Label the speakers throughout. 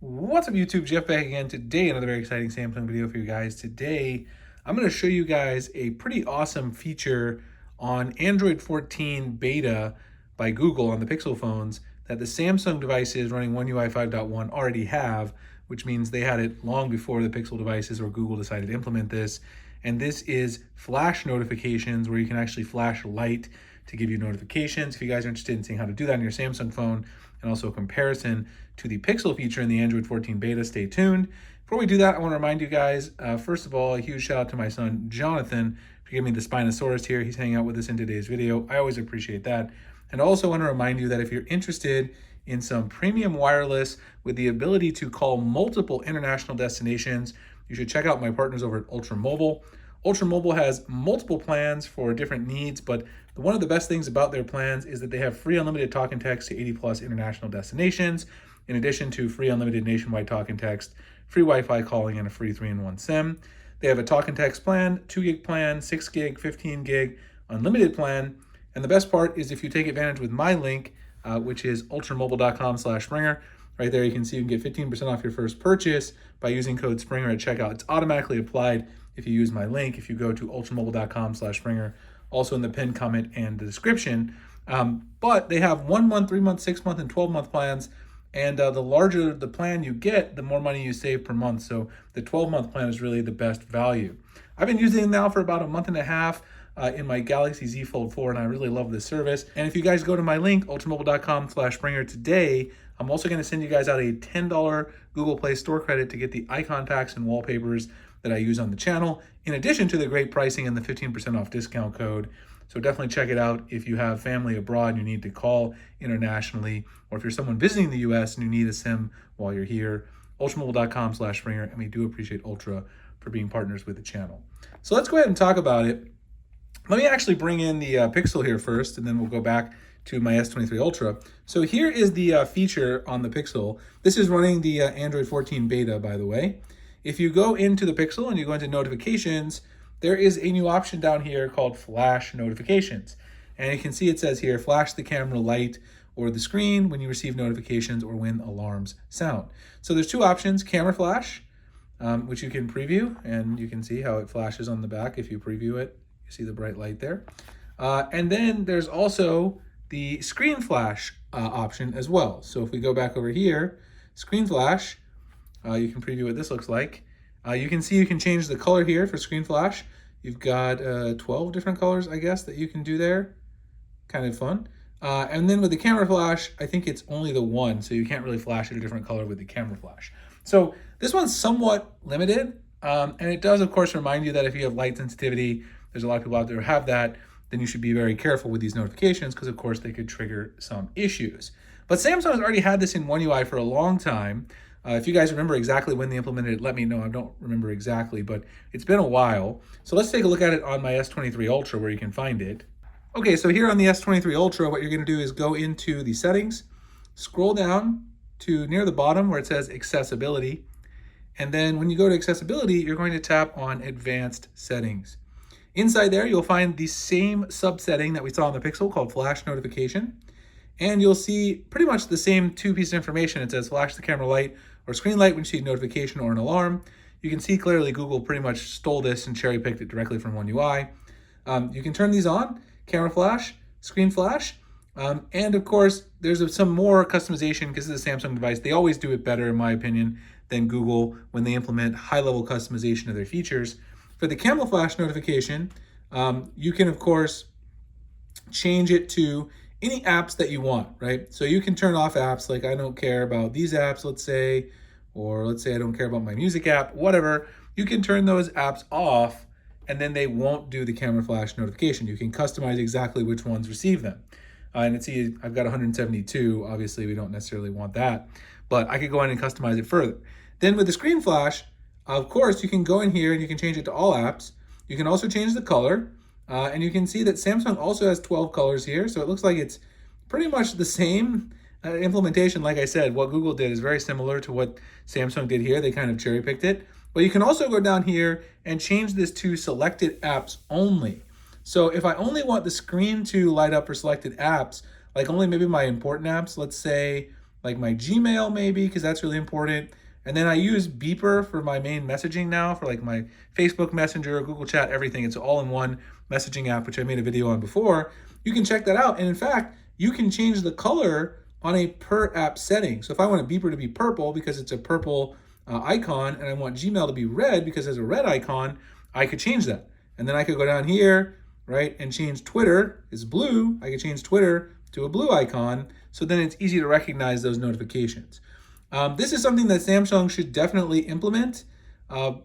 Speaker 1: What's up YouTube, Jeff back again. Today, another very exciting Samsung video for you guys. Today, I'm going to show you guys a pretty awesome feature on Android 14 beta by Google on the Pixel phones that the Samsung devices running One UI 5.1 already have, which means they had it long before the Pixel devices or Google decided to implement this. And this is flash notifications, where you can actually flash light to give you notifications. If you guys are interested in seeing how to do that on your Samsung phone, and also a comparison to the Pixel feature in the Android 14 beta, stay tuned. Before we do that, I want to remind you guys, first of all, a huge shout out to my son, Jonathan, for giving me the Spinosaurus here. He's hanging out with us in today's video. I always appreciate that. And also want to remind you that if you're interested in some premium wireless with the ability to call multiple international destinations, you should check out my partners over at Ultra Mobile. Ultra Mobile has multiple plans for different needs, but one of the best things about their plans is that they have free unlimited talk and text to 80 plus international destinations, in addition to free unlimited nationwide talk and text, free Wi-Fi calling, and a free 3-in-1 SIM. They have a talk and text plan, 2 gig plan, 6 gig, 15 gig, unlimited plan. And the best part is if you take advantage with my link, which is ultramobile.com/Springer. Right there, you can see you can get 15% off your first purchase by using code Springer at checkout. It's automatically applied if you use my link, if you go to ultramobile.com/Springer, also in the pinned comment and the description. But they have 1 month, 3 month, 6 month, and 12-month plans. And the larger the plan you get, the more money you save per month. So the 12-month plan is really the best value. I've been using it now for about a month and a half in my Galaxy Z Fold 4, and I really love this service. And if you guys go to my link, ultramobile.com/Springer today, I'm also going to send you guys out a $10 Google Play Store credit to get the icon packs and wallpapers that I use on the channel, in addition to the great pricing and the 15% off discount code. So definitely check it out if you have family abroad and you need to call internationally, or if you're someone visiting the US and you need a SIM while you're here, ultramobile.com/Springer, and we do appreciate Ultra for being partners with the channel. So let's go ahead and talk about it. Let me actually bring in the Pixel here first, and then we'll go back to my S23 Ultra. So here is the feature on the Pixel. This is running the Android 14 beta, by the way. If you go into the Pixel and you go into notifications, there is a new option down here called flash notifications. And you can see it says here, flash the camera light or the screen when you receive notifications or when alarms sound. So there's two options, camera flash, which you can preview, and you can see how it flashes on the back. If you preview it, you see the bright light there. And then there's also the screen flash option as well. So if we go back over here, screen flash, you can preview what this looks like. You can see you can change the color here for screen flash. You've got 12 different colors, I guess, that you can do there. Kind of fun. And then with the camera flash, I think it's only the one, so you can't really flash it a different color with the camera flash. So this one's somewhat limited, and it does, of course, remind you that if you have light sensitivity, there's a lot of people out there who have that, then you should be very careful with these notifications because, of course, they could trigger some issues. But Samsung has already had this in One UI for a long time. If you guys remember exactly when they implemented it, let me know. I don't remember exactly, but it's been a while. So let's take a look at it on my S23 Ultra where you can find it. Okay, so here on the S23 Ultra, what you're going to do is go into the settings, scroll down to near the bottom where it says accessibility. And then when you go to accessibility, you're going to tap on advanced settings. Inside there, you'll find the same subsetting that we saw on the Pixel called flash notification. And you'll see pretty much the same two pieces of information. It says flash the camera light or screen light when you see a notification or an alarm. You can see clearly Google pretty much stole this and cherry picked it directly from One UI. You can turn these on, camera flash, screen flash. And of course, there's some more customization because it's a Samsung device. They always do it better, in my opinion, than Google when they implement high-level customization of their features. For the camera flash notification, you can, of course, change it to any apps that you want, right? So you can turn off apps like I don't care about these apps, let's say, or let's say I don't care about my music app, whatever. You can turn those apps off and then they won't do the camera flash notification. You can customize exactly which ones receive them. And it's I've got 172. Obviously, we don't necessarily want that, but I could go in and customize it further. Then with the screen flash, of course, you can go in here and you can change it to all apps. You can also change the color. And you can see that Samsung also has 12 colors here. So it looks like it's pretty much the same implementation. Like I said, what Google did is very similar to what Samsung did here. They kind of cherry picked it. But you can also go down here and change this to selected apps only. So if I only want the screen to light up for selected apps, like only maybe my important apps, let's say like my Gmail maybe, because that's really important. And then I use Beeper for my main messaging now, for like my Facebook Messenger, Google Chat, everything. It's all in one messaging app, which I made a video on before. You can check that out. And in fact, you can change the color on a per app setting. So if I want a Beeper to be purple because it's a purple icon, and I want Gmail to be red because it's a red icon, I could change that. And then I could go down here, right, and change Twitter is blue. I could change Twitter to a blue icon. So then it's easy to recognize those notifications. This is something that Samsung should definitely implement. Sorry,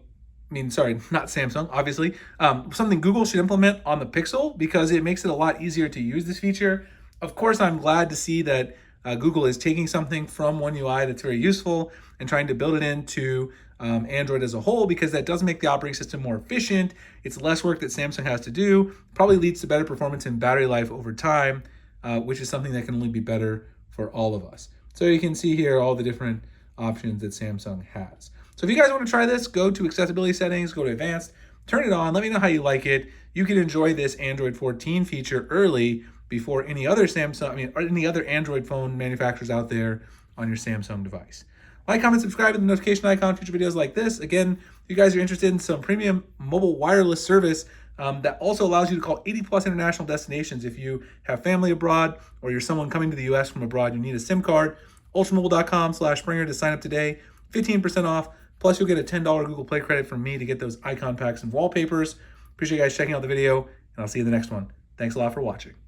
Speaker 1: not Samsung, obviously. Something Google should implement on the Pixel, because it makes it a lot easier to use this feature. Of course, I'm glad to see that Google is taking something from One UI that's very useful and trying to build it into Android as a whole, because that does make the operating system more efficient. It's less work that Samsung has to do, probably leads to better performance and battery life over time, which is something that can only be better for all of us. So you can see here all the different options that Samsung has. So if you guys want to try this, go to accessibility settings, go to advanced, turn it on, let me know how you like it. You can enjoy this Android 14 feature early before any other any other Android phone manufacturers out there on your Samsung device. Like, comment, subscribe, and the notification icon for future videos like this. Again, if you guys are interested in some premium mobile wireless service that also allows you to call 80 plus international destinations if you have family abroad or you're someone coming to the US from abroad, you need a SIM card, ultramobile.com/Springer to sign up today, 15% off, plus you'll get a $10 Google Play credit from me to get those icon packs and wallpapers. Appreciate you guys checking out the video, and I'll see you in the next one. Thanks a lot for watching.